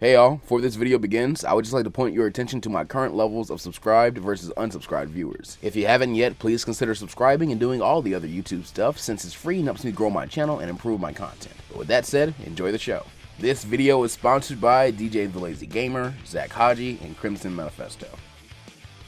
Hey y'all, before this video begins, I would just like to point your attention to my current levels of subscribed versus unsubscribed viewers. If you haven't yet, please consider subscribing and doing all the other YouTube stuff since it's free and helps me grow my channel and improve my content. But with that said, enjoy the show. This video is sponsored by DJ The Lazy Gamer, Zach Haji, and Crimson Manifesto.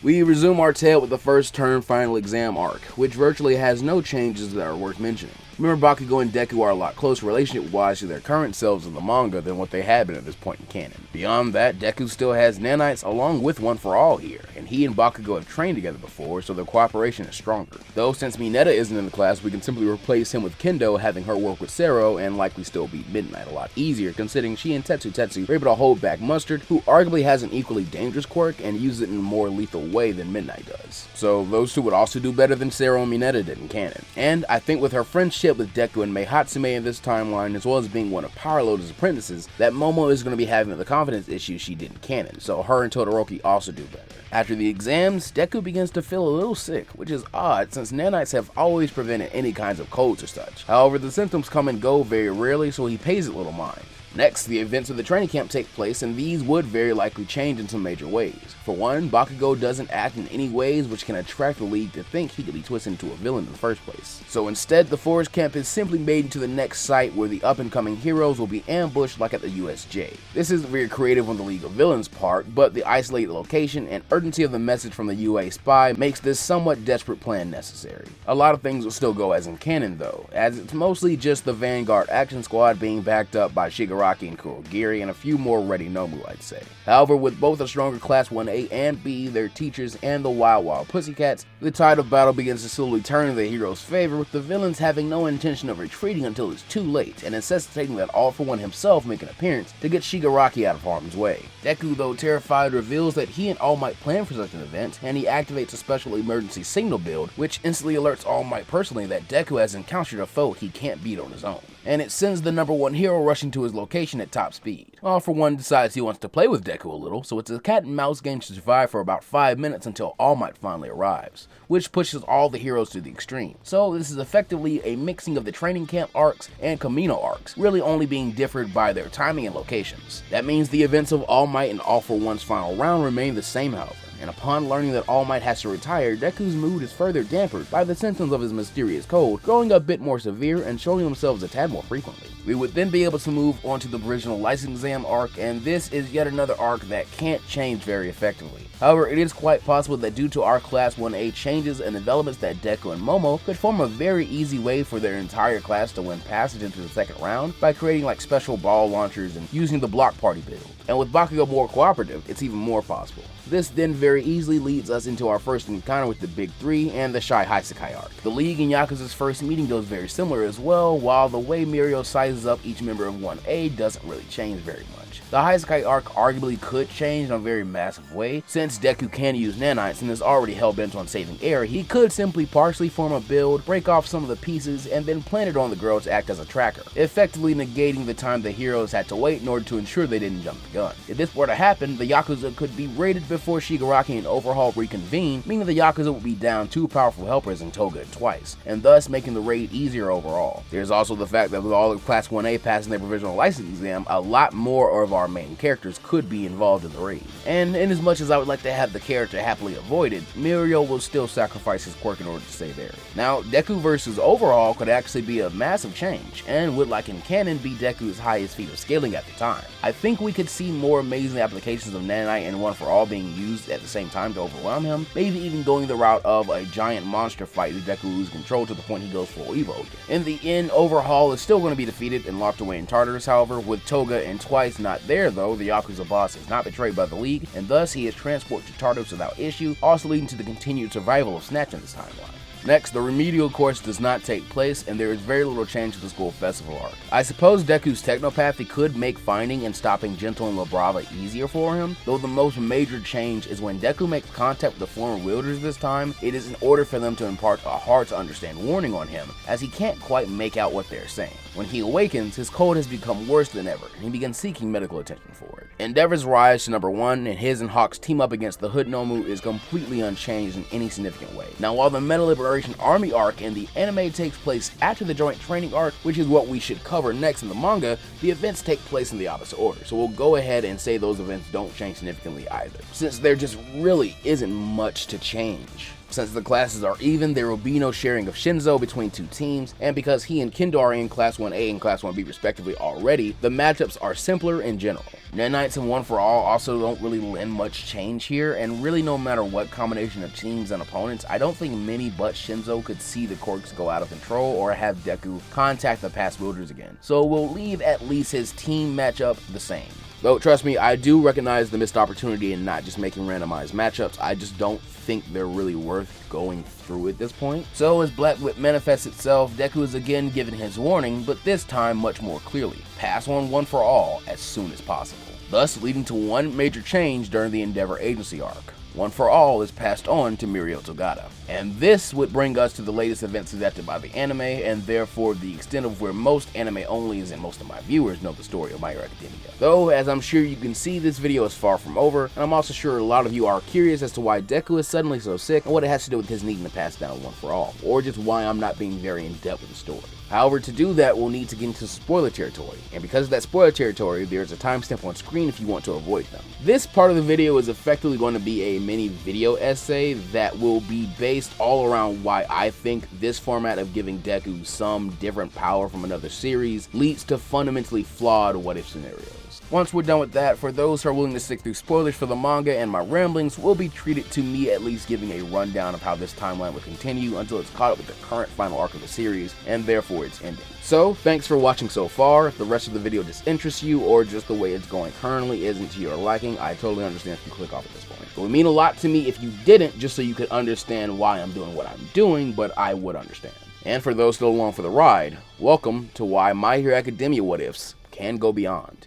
We resume our tale with the first term final exam arc, which virtually has no changes that are worth mentioning. Remember, Bakugo and Deku are a lot closer relationship-wise to their current selves in the manga than what they had been at this point in canon. Beyond that, Deku still has nanites along with One For All here, and he and Bakugo have trained together before, so their cooperation is stronger. Though since Mineta isn't in the class, we can simply replace him with Kendo, having her work with Sero, and likely still beat Midnight a lot easier, considering she and Tetsu are able to hold back Mustard, who arguably has an equally dangerous quirk and uses it in a more lethal way than Midnight does. So those two would also do better than Sero and Mineta did in canon. And I think with her friendship with Deku and Mei Hatsume in this timeline, as well as being one of Power Loader's apprentices, that Momo is going to be having the confidence issues she did in canon, so her and Todoroki also do better. After the exams, Deku begins to feel a little sick, which is odd since nanites have always prevented any kinds of colds or such. However, the symptoms come and go very rarely, so he pays it little mind. Next, the events of the training camp take place, and these would very likely change in some major ways. For one, Bakugo doesn't act in any ways which can attract the League to think he could be twisted into a villain in the first place. So instead, the forest camp is simply made into the next site where the up-and-coming heroes will be ambushed like at the USJ. This isn't very creative on the League of Villains' part, but the isolated location and urgency of the message from the UA spy makes this somewhat desperate plan necessary. A lot of things will still go as in canon though, as it's mostly just the Vanguard Action Squad being backed up by Shigaraki and Kurogiri and a few more ready Nomu, I'd say. However, with both a stronger Class 1A and B, their teachers, and the Wild Pussycats, the tide of battle begins to slowly turn in the heroes' favor, with the villains having no intention of retreating until it's too late, and necessitating that All For One himself make an appearance to get Shigaraki out of harm's way. Deku, though terrified, reveals that he and All Might planned for such an event, and he activates a special emergency signal build, which instantly alerts All Might personally that Deku has encountered a foe he can't beat on his own. And it sends the #1 hero rushing to his location at top speed. All For One decides he wants to play with Deku a little, so it's a cat and mouse game to survive for about 5 minutes until All Might finally arrives, which pushes all the heroes to the extreme. So this is effectively a mixing of the training camp arcs and Kamino arcs, really only being differed by their timing and locations. That means the events of All Might and All For One's final round remain the same, however. And upon learning that All Might has to retire, Deku's mood is further dampened by the symptoms of his mysterious cold growing a bit more severe and showing themselves a tad more frequently. We would then be able to move on to the original license exam arc, and this is yet another arc that can't change very effectively. However, it is quite possible that due to our Class 1A changes and developments that Deku and Momo could form a very easy way for their entire class to win passage into the second round by creating like special ball launchers and using the block party build. And with Bakugo more cooperative, it's even more possible. This then very easily leads us into our first encounter with the Big Three and the Shy Hisekai arc. The League and Yakuza's first meeting goes very similar as well, while the way Mirio sizes up each member of 1A doesn't really change very much. The Hisekai arc arguably could change in a very massive way. Since Deku can use nanites and is already hell-bent on saving air, he could simply partially form a build, break off some of the pieces, and then plant it on the girl to act as a tracker, effectively negating the time the heroes had to wait in order to ensure they didn't jump the gun. If this were to happen, the Yakuza could be raided before Shigaraki and Overhaul reconvene, meaning the Yakuza would be down 2 powerful helpers in Toga and Twice, and thus making the raid easier overall. There's also the fact that with all of Class 1A passing their provisional license exam, a lot more of our main characters could be involved in the raid. And in as much as I would like to have the character happily avoided, Mirio will still sacrifice his quirk in order to save Eri. Now, Deku versus Overhaul could actually be a massive change, and would, like in canon, be Deku's highest feat of scaling at the time. I think we could see more amazing applications of Nanite and One For All being used at the same time to overwhelm him, maybe even going the route of a giant monster fight that Deku loses control to the point he goes full Evo again. In the end, Overhaul is still going to be defeated and locked away in Tartarus, however, with Toga and Twice not there though. The Yakuza boss is not betrayed by the League, and thus he is transported to Tartarus without issue, also leading to the continued survival of Snatch in this timeline. Next, the remedial course does not take place, and there is very little change to the school festival arc. I suppose Deku's technopathy could make finding and stopping Gentle and Labrava easier for him, though the most major change is when Deku makes contact with the former wielders this time, it is in order for them to impart a hard-to-understand warning on him, as he can't quite make out what they're saying. When he awakens, his cold has become worse than ever, and he begins seeking medical attention for it. Endeavor's rise to #1, and his and Hawk's team up against the Hood Nomu is completely unchanged in any significant way. Now, while the meta Generation Army arc in the anime takes place after the Joint Training arc, which is what we should cover next in the manga, the events take place in the opposite order. So we'll go ahead and say those events don't change significantly either, since there just really isn't much to change. Since the classes are even, there will be no sharing of Shinzo between two teams, and because he and Kendo are in Class 1A and Class 1B respectively already, the matchups are simpler in general. Nanites and One for All also don't really lend much change here, and really no matter what combination of teams and opponents, I don't think many but Shinzo could see the quirks go out of control or have Deku contact the past wielders again. So we'll leave at least his team matchup the same. Though, trust me, I do recognize the missed opportunity in not just making randomized matchups. I just don't think they're really worth going through at this point. So as Black Whip manifests itself, Deku is again given his warning, but this time much more clearly. Pass on One for All as soon as possible. Thus leading to one major change during the Endeavor Agency arc. One for All is passed on to Mirio Togata. And this would bring us to the latest events adapted by the anime, and therefore the extent of where most anime-onlys and most of my viewers know the story of My Hero Academia. Though, as I'm sure you can see, this video is far from over, and I'm also sure a lot of you are curious as to why Deku is suddenly so sick, and what it has to do with his needing to pass down One for All, or just why I'm not being very in-depth with the story. However, to do that, we'll need to get into spoiler territory, and because of that spoiler territory, there's a timestamp on screen if you want to avoid them. This part of the video is effectively going to be a mini video essay that will be based all around why I think this format of giving Deku some different power from another series leads to fundamentally flawed what-if scenarios. Once we're done with that, for those who are willing to stick through spoilers for the manga and my ramblings, will be treated to me at least giving a rundown of how this timeline will continue until it's caught up with the current final arc of the series, and therefore its ending. So, thanks for watching so far. If the rest of the video disinterests you, or just the way it's going currently isn't to your liking, I totally understand if you click off at this point. It would mean a lot to me if you didn't, just so you could understand why I'm doing what I'm doing, but I would understand. And for those still along for the ride, welcome to why My Hero Academia what-ifs can go beyond.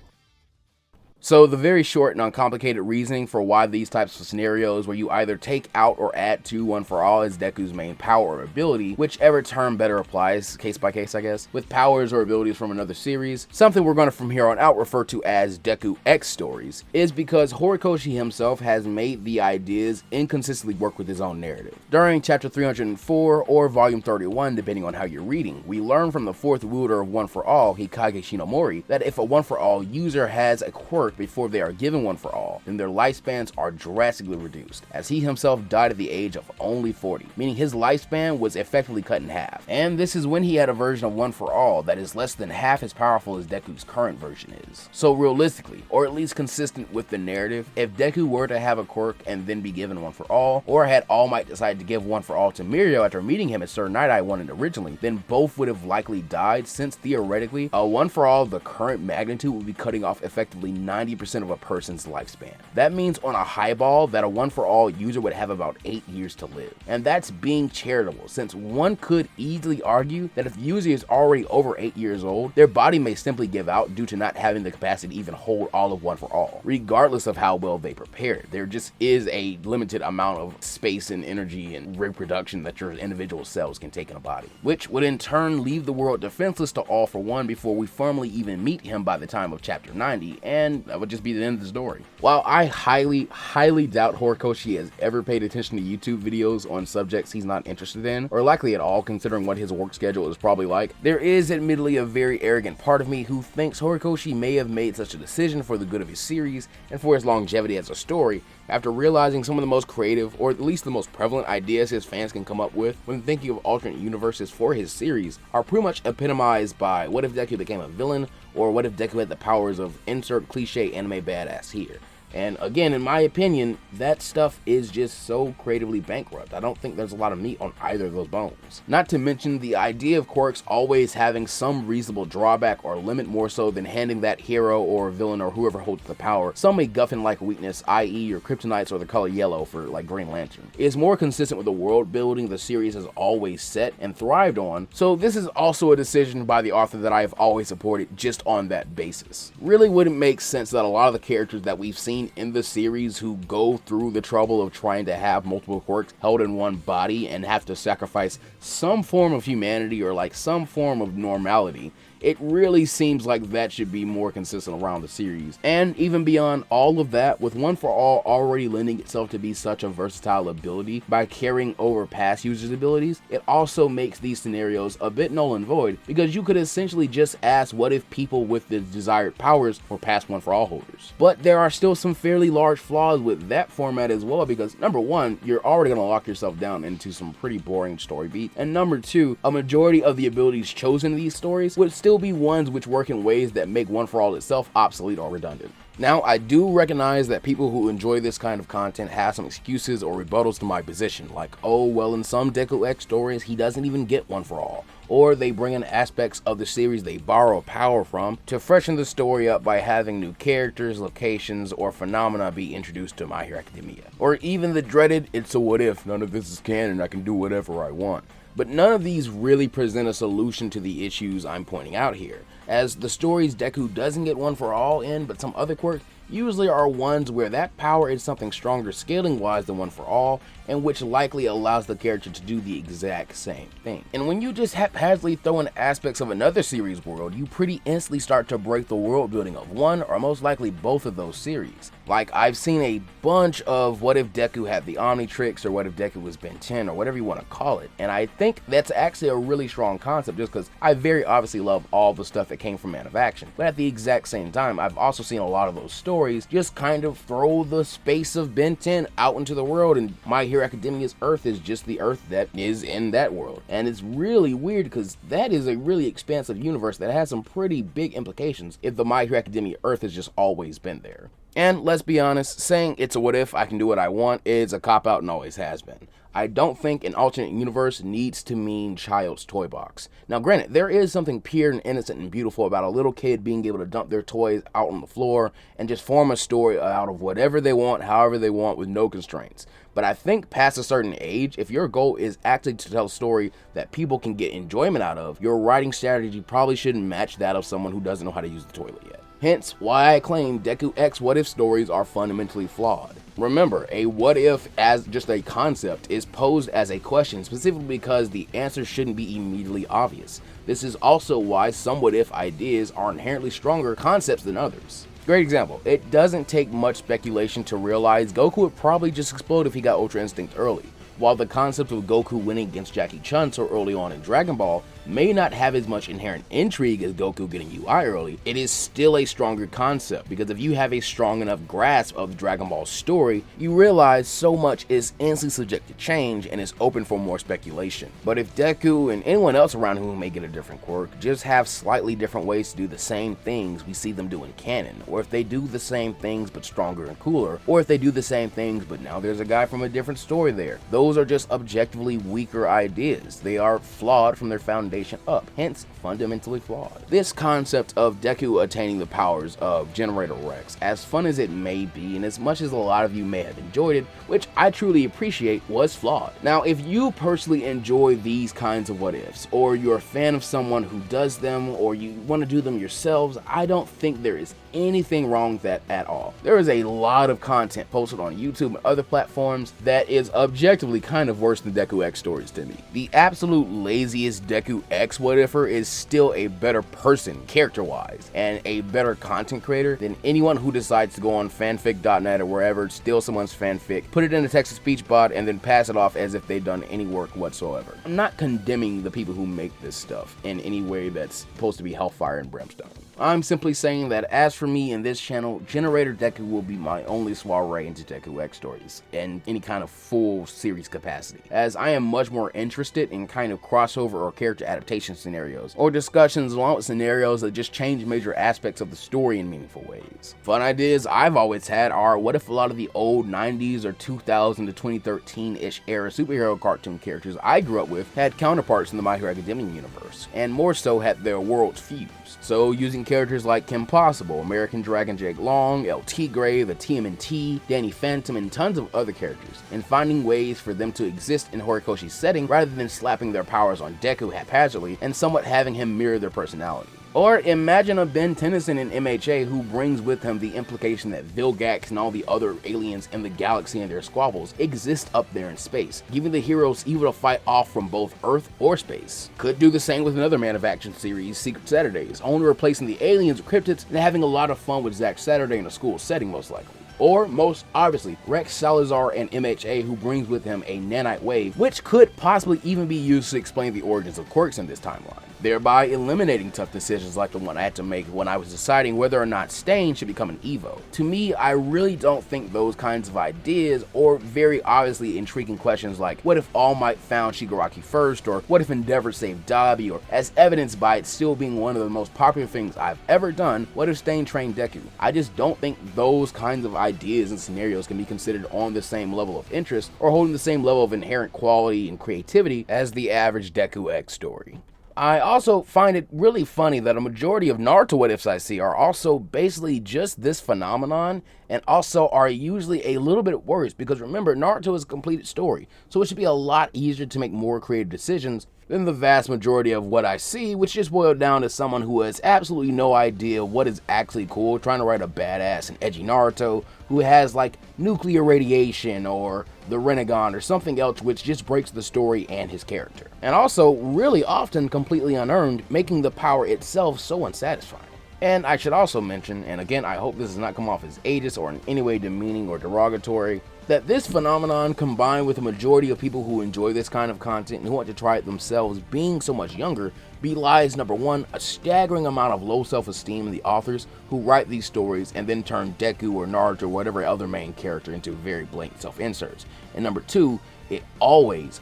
So the very short and uncomplicated reasoning for why these types of scenarios where you either take out or add to One for All as Deku's main power or ability, whichever term better applies, case by case I guess, with powers or abilities from another series, something we're going to from here on out refer to as Deku X stories, is because Horikoshi himself has made the ideas inconsistently work with his own narrative. During chapter 304 or volume 31 depending on how you're reading, we learn from the fourth wielder of One for All, Hikage Shinomori, that if a One for All user has a quirk before they are given One for All, then their lifespans are drastically reduced, as he himself died at the age of only 40, meaning his lifespan was effectively cut in half. And this is when he had a version of One for All that is less than half as powerful as Deku's current version is. So realistically, or at least consistent with the narrative, if Deku were to have a quirk and then be given One for All, or had All Might decide to give One for All to Mirio after meeting him as Sir Night-Eye wanted originally, then both would have likely died, since theoretically, a One for All of the current magnitude would be cutting off effectively 90% of a person's lifespan. That means on a highball that a One for All user would have about 8 years to live. And that's being charitable, since one could easily argue that if the user is already over 8 years old, their body may simply give out due to not having the capacity to even hold all of One for All, regardless of how well they prepared. There just is a limited amount of space and energy and reproduction that your individual cells can take in a body, which would in turn leave the world defenseless to All for One before we firmly even meet him by the time of chapter 90, and that would just be the end of the story. While I highly doubt Horikoshi has ever paid attention to YouTube videos on subjects he's not interested in, or likely at all considering what his work schedule is probably like, there is admittedly a very arrogant part of me who thinks Horikoshi may have made such a decision for the good of his series and for his longevity as a story, after realizing some of the most creative, or at least the most prevalent ideas his fans can come up with when thinking of alternate universes for his series are pretty much epitomized by what if Deku became a villain, or what if Deku had the powers of insert cliche anime badass here. And again, in my opinion, that stuff is just so creatively bankrupt. I don't think there's a lot of meat on either of those bones. Not to mention the idea of quirks always having some reasonable drawback or limit, more so than handing that hero or villain or whoever holds the power some MacGuffin-like weakness, i.e. your kryptonites or the color yellow for like Green Lantern, is more consistent with the world building the series has always set and thrived on. So this is also a decision by the author that I have always supported just on that basis. Really wouldn't make sense that a lot of the characters that we've seen in the series who go through the trouble of trying to have multiple quirks held in one body and have to sacrifice some form of humanity or like some form of normality It really seems like that should be more consistent around the series. And even beyond all of that, with One for All already lending itself to be such a versatile ability by carrying over past users' abilities, it also makes these scenarios a bit null and void, because you could essentially just ask what if people with the desired powers were past One for All holders. But there are still some fairly large flaws with that format as well, because number one, you're already going to lock yourself down into some pretty boring story beats, and number two, a majority of the abilities chosen in these stories would still be ones which work in ways that make One for All itself obsolete or redundant. Now, I do recognize that people who enjoy this kind of content have some excuses or rebuttals to my position, like, oh, well, in some Deku X stories, he doesn't even get One for All, or they bring in aspects of the series they borrow power from to freshen the story up by having new characters, locations, or phenomena be introduced to My Hero Academia. Or even the dreaded, it's a what if, none of this is canon, I can do whatever I want. But none of these really present a solution to the issues I'm pointing out here, as the stories Deku doesn't get One for All in, but some other quirks usually are ones where that power is something stronger scaling wise than One for All, and which likely allows the character to do the exact same thing. And when you just haphazardly throw in aspects of another series world, you pretty instantly start to break the world building of one or most likely both of those series. Like, I've seen a bunch of what if Deku had the Omnitrix, or what if Deku was Ben 10, or whatever you want to call it, and I think that's actually a really strong concept, just because I very obviously love all the stuff that came from Man of Action. But at the exact same time, I've also seen a lot of those stories just kind of throw the space of Ben 10 out into the world, and My Hero Academia's Earth is just the Earth that is in that world. And it's really weird, because that is a really expansive universe that has some pretty big implications if the My Hero Academia Earth has just always been there. And let's be honest, saying it's a what if, I can do what I want is a cop-out and always has been. I don't think an alternate universe needs to mean child's toy box. Now granted, there is something pure and innocent and beautiful about a little kid being able to dump their toys out on the floor and just form a story out of whatever they want, however they want, with no constraints. But I think past a certain age, if your goal is actually to tell a story that people can get enjoyment out of, your writing strategy probably shouldn't match that of someone who doesn't know how to use the toilet yet. Hence why I claim Deku X what if stories are fundamentally flawed. Remember, a what if as just a concept is posed as a question specifically because the answer shouldn't be immediately obvious. This is also why some what if ideas are inherently stronger concepts than others. Great example, it doesn't take much speculation to realize Goku would probably just explode if he got Ultra Instinct early. While the concept of Goku winning against Jackie Chun so early on in Dragon Ball may not have as much inherent intrigue as Goku getting UI early, it is still a stronger concept, because if you have a strong enough grasp of the Dragon Ball story, you realize so much is instantly subject to change and is open for more speculation. But if Deku and anyone else around whom may get a different quirk just have slightly different ways to do the same things we see them do in canon, or if they do the same things but stronger and cooler, or if they do the same things but now there's a guy from a different story there, those are just objectively weaker ideas. They are flawed from their foundation up, hence fundamentally flawed. This concept of Deku attaining the powers of Generator Rex, as fun as it may be and as much as a lot of you may have enjoyed it, which I truly appreciate, was flawed. Now, if you personally enjoy these kinds of what ifs, or you're a fan of someone who does them, or you want to do them yourselves, I don't think there is anything wrong with that at all. There is a lot of content posted on YouTube and other platforms that is objectively kind of worse than Deku X stories to me. The absolute laziest Deku X what ifer is still a better person character-wise and a better content creator than anyone who decides to go on fanfic.net or wherever, steal someone's fanfic, put it in a text-to-speech bot, and then pass it off as if they've done any work whatsoever. I'm not condemning the people who make this stuff in any way that's supposed to be hellfire and brimstone. I'm simply saying that as for me in this channel, Generator Deku will be my only soiree into Deku X stories in any kind of full series capacity, as I am much more interested in kind of crossover or character adaptation scenarios, or discussions along with scenarios that just change major aspects of the story in meaningful ways. Fun ideas I've always had are, what if a lot of the old 90s or 2000 to 2013-ish era superhero cartoon characters I grew up with had counterparts in the My Hero Academia universe, and more so had their worlds fused. So using characters like Kim Possible, American Dragon Jake Long, LT Gray, the TMNT, Danny Phantom, and tons of other characters, and finding ways for them to exist in Horikoshi's setting rather than slapping their powers on Deku haphazardly and somewhat having him mirror their personality. Or imagine a Ben Tennyson in MHA who brings with him the implication that Vilgax and all the other aliens in the galaxy and their squabbles exist up there in space, giving the heroes evil to fight off from both Earth or space. Could do the same with another Man of Action series, Secret Saturdays, only replacing the aliens with cryptids and having a lot of fun with Zack Saturday in a school setting most likely. Or, most obviously, Rex Salazar and MHA who brings with him a nanite wave, which could possibly even be used to explain the origins of quirks in this timeline, thereby eliminating tough decisions like the one I had to make when I was deciding whether or not Stain should become an Evo. To me, I really don't think those kinds of ideas, or very obviously intriguing questions like what if All Might found Shigaraki first, or what if Endeavor saved Dabi, or as evidenced by it still being one of the most popular things I've ever done, what if Stain trained Deku? I just don't think those kinds of ideas and scenarios can be considered on the same level of interest or holding the same level of inherent quality and creativity as the average Deku X story. I also find it really funny that a majority of Naruto what ifs I see are also basically just this phenomenon, and also are usually a little bit worse because remember, Naruto is a completed story, so it should be a lot easier to make more creative decisions than the vast majority of what I see, which just boiled down to someone who has absolutely no idea what is actually cool, trying to write a badass and edgy Naruto who has like nuclear radiation or the Renegon or something else which just breaks the story and his character. And also, really often completely unearned, making the power itself so unsatisfying. And I should also mention, and again I hope this does not come off as ageist or in any way demeaning or derogatory, that this phenomenon, combined with a majority of people who enjoy this kind of content and who want to try it themselves being so much younger, belies number one, a staggering amount of low self-esteem in the authors who write these stories and then turn Deku or Naruto or whatever other main character into very blatant self-inserts. And number two, it always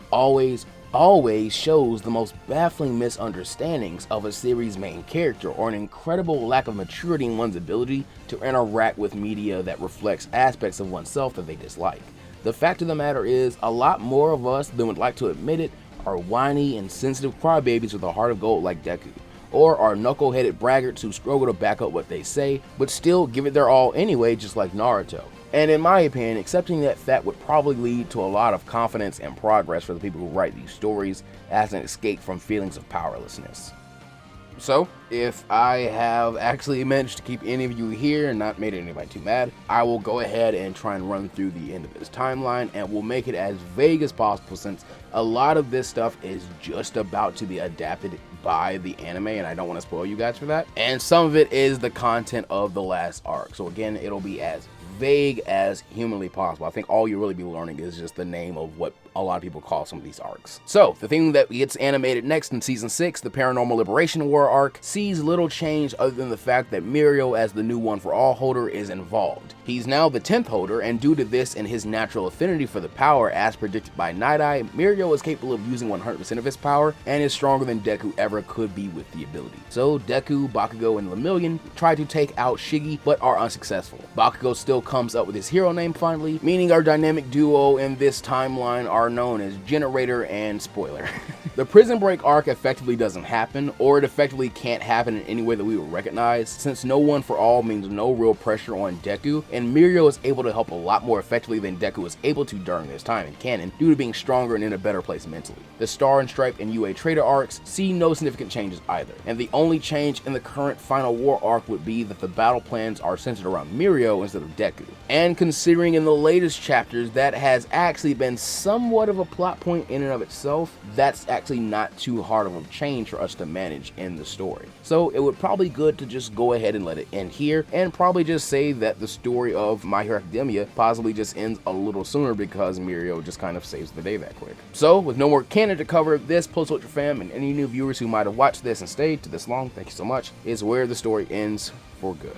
shows the most baffling misunderstandings of a series' main character, or an incredible lack of maturity in one's ability to interact with media that reflects aspects of oneself that they dislike. The fact of the matter is, a lot more of us than would like to admit it are whiny and sensitive crybabies with a heart of gold like Deku, or are knuckle-headed braggarts who struggle to back up what they say, but still give it their all anyway, just like Naruto. And in my opinion, accepting that fact would probably lead to a lot of confidence and progress for the people who write these stories as an escape from feelings of powerlessness. So, if I have actually managed to keep any of you here and not made anybody too mad, I will go ahead and try and run through the end of this timeline, and we'll make it as vague as possible since a lot of this stuff is just about to be adapted by the anime, and I don't want to spoil you guys for that. And some of it is the content of the last arc. So again, it'll be as vague as humanly possible. I think all you'll really be learning is just the name of what a lot of people call some of these arcs. So, the thing that gets animated next in Season 6, the Paranormal Liberation War arc, sees little change other than the fact that Mirio, as the new One for All holder, is involved. He's now the 10th holder, and due to this and his natural affinity for the power as predicted by Night Eye, Mirio is capable of using 100% of his power, and is stronger than Deku ever could be with the ability. So, Deku, Bakugo, and Lemillion try to take out Shiggy, but are unsuccessful. Bakugo still comes up with his hero name finally, meaning our dynamic duo in this timeline are known as Generator and Spoiler. The Prison Break arc effectively doesn't happen, or it effectively can't happen in any way that we would recognize, since no One for All means no real pressure on Deku, and Mirio is able to help a lot more effectively than Deku was able to during this time in canon, due to being stronger and in a better place mentally. The Star and Stripe and UA Trader arcs see no significant changes either, and the only change in the current Final War arc would be that the battle plans are centered around Mirio instead of Deku. And considering in the latest chapters that has actually been somewhat of a plot point in and of itself, that's actually not too hard of a change for us to manage in the story. So it would probably be good to just go ahead and let it end here, and probably just say that the story of My Hero Academia possibly just ends a little sooner because Mirio just kind of saves the day that quick. So with no more canon to cover, this Post Ultra fam and any new viewers who might have watched this and stayed to this long, thank you so much, is where the story ends for good.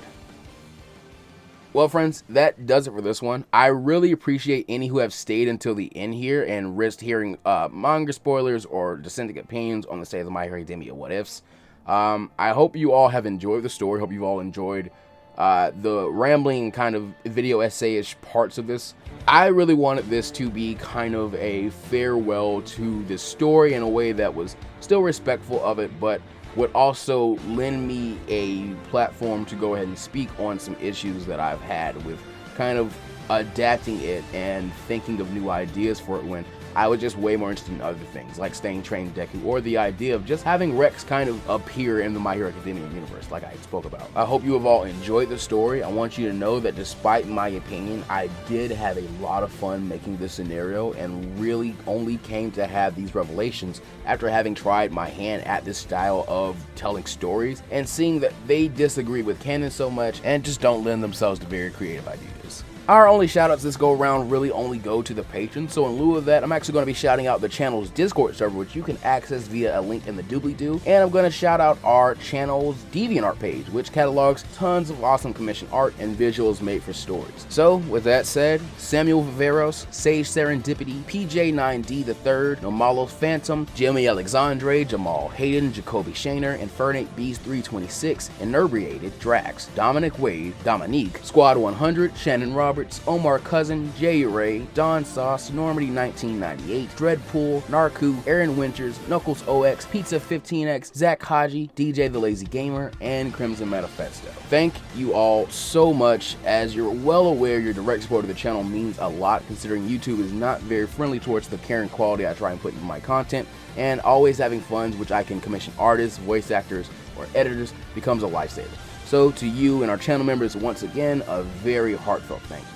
Well, friends, that does it for this one. I really appreciate any who have stayed until the end here and risked hearing manga spoilers or dissenting opinions on the state of the My Hero Academia what ifs. I hope you all have enjoyed the story. Hope you all enjoyed the rambling kind of video essay-ish parts of this. I really wanted this to be kind of a farewell to this story in a way that was still respectful of it, but would also lend me a platform to go ahead and speak on some issues that I've had with kind of adapting it and thinking of new ideas for it when I was just way more interested in other things, like staying trained Deku, or the idea of just having Rex kind of appear in the My Hero Academia universe, like I spoke about. I hope you have all enjoyed the story. I want you to know that despite my opinion, I did have a lot of fun making this scenario, and really only came to have these revelations after having tried my hand at this style of telling stories and seeing that they disagree with canon so much and just don't lend themselves to very creative ideas. Our only shoutouts this go around really only go to the patrons, so in lieu of that, I'm actually going to be shouting out the channel's Discord server, which you can access via a link in the doobly-doo, and I'm going to shout out our channel's DeviantArt page, which catalogs tons of awesome commissioned art and visuals made for stories. So, with that said, Samuel Viveros, Sage Serendipity, PJ9D III, Nomalos Phantom, Jamie Alexandre, Jamal Hayden, Jacoby Shaner, Infernate Beast 326, Inebriated, Drax, Dominic Wade, Dominique, Squad 100, Shannon Roberts, Omar Cousin, Jay Ray, Don Sauce, Normandy 1998, Dreadpool, Narku, Aaron Winters, Knuckles OX, Pizza 15X, Zach Haji, DJ the Lazy Gamer, and Crimson Manifesto. Thank you all so much. As you're well aware, your direct support of the channel means a lot, considering YouTube is not very friendly towards the care and quality I try and put into my content, and always having funds which I can commission artists, voice actors, or editors becomes a lifesaver. So to you and our channel members, once again, a very heartfelt thank you.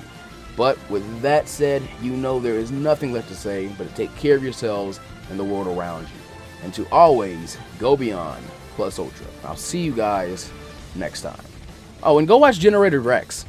But with that said, you know there is nothing left to say but to take care of yourselves and the world around you, and to always go beyond plus ultra. I'll see you guys next time. Oh, and go watch Generated Rex.